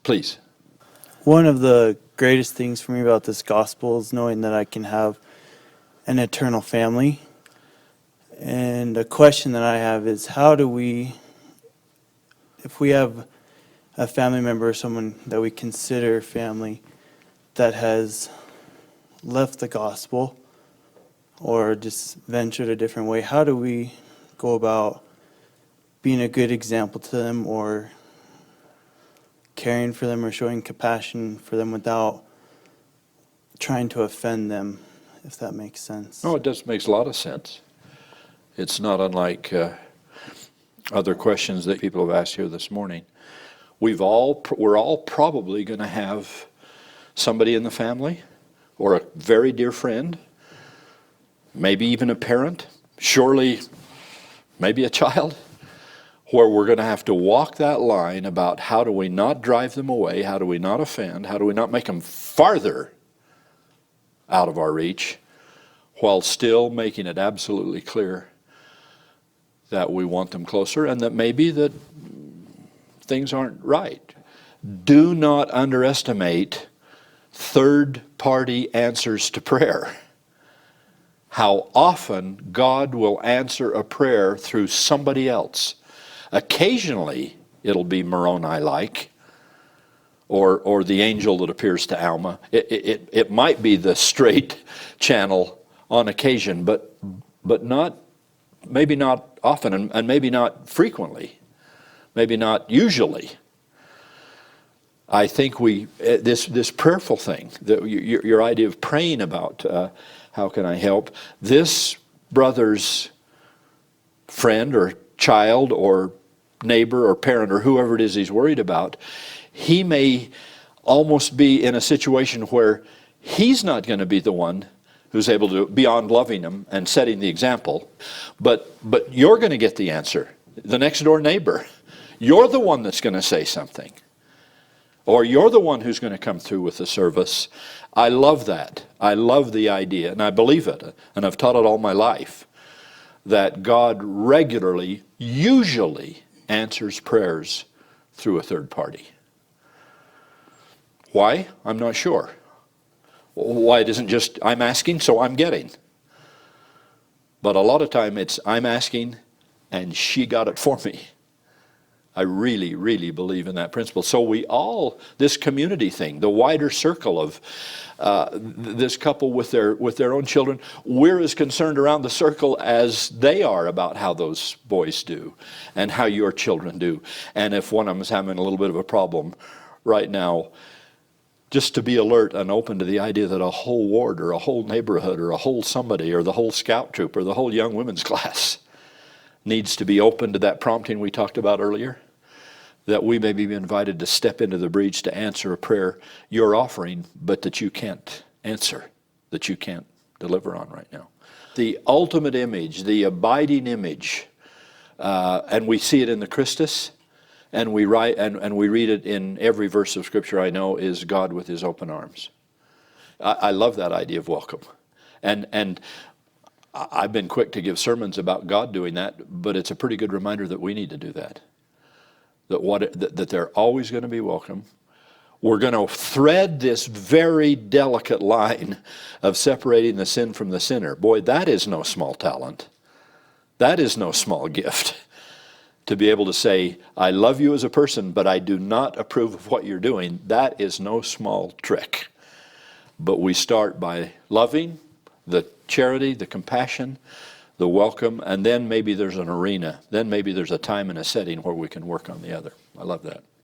Please. One of the greatest things for me about this gospel is knowing that I can have an eternal family. And a question that I have is, how do we, if we have a family member or someone that we consider family that has left the gospel or just ventured a different way, how do we go about being a good example to them or caring for them or showing compassion for them without trying to offend them, if that makes sense? No, it does makes a lot of sense. It's not unlike other questions that people have asked here this morning. We're all probably going to have somebody in the family or a very dear friend, maybe even a parent, surely maybe a child, where we're going to have to walk that line about how do we not drive them away, how do we not offend, how do we not make them farther out of our reach, while still making it absolutely clear that we want them closer and that maybe that things aren't right. Do not underestimate third-party answers to prayer. How often God will answer a prayer through somebody else. Occasionally, it'll be Moroni-like, or the angel that appears to Alma. It might be the straight channel on occasion, but not, maybe not often, and maybe not frequently, maybe not usually. I think this prayerful thing, your idea of praying about how can I help, this brother's friend or child or neighbor or parent or whoever it is he's worried about, he may almost be in a situation where he's not going to be the one who's able to, beyond loving them and setting the example, but you're going to get the answer. The next door neighbor, you're the one that's going to say something, or you're the one who's going to come through with the service. I love that. I love the idea, and I believe it, and I've taught it all my life, that God regularly, usually, answers prayers through a third party. Why? I'm not sure. Why it isn't just I'm asking, so I'm getting. But a lot of time it's I'm asking, and she got it for me. I really, really believe in that principle. So we all, this community thing, the wider circle of this couple with their own children, we're as concerned around the circle as they are about how those boys do and how your children do. And if one of them is having a little bit of a problem right now, just to be alert and open to the idea that a whole ward or a whole neighborhood or a whole somebody or the whole scout troop or the whole young women's class needs to be open to that prompting we talked about earlier, that we may be invited to step into the breach to answer a prayer you're offering, but that you can't answer, that you can't deliver on right now. The ultimate image, the abiding image, and we see it in the Christus, and we read it in every verse of Scripture I know, is God with his open arms. I love that idea of welcome. And I've been quick to give sermons about God doing that, but it's a pretty good reminder that we need to do that. That they're always going to be welcome. We're going to thread this very delicate line of separating the sin from the sinner. Boy, that is no small talent. That is no small gift. To be able to say, I love you as a person, but I do not approve of what you're doing, that is no small trick. But we start by loving, the charity, the compassion, the welcome, and then maybe there's an arena. Then maybe there's a time and a setting where we can work on the other. I love that.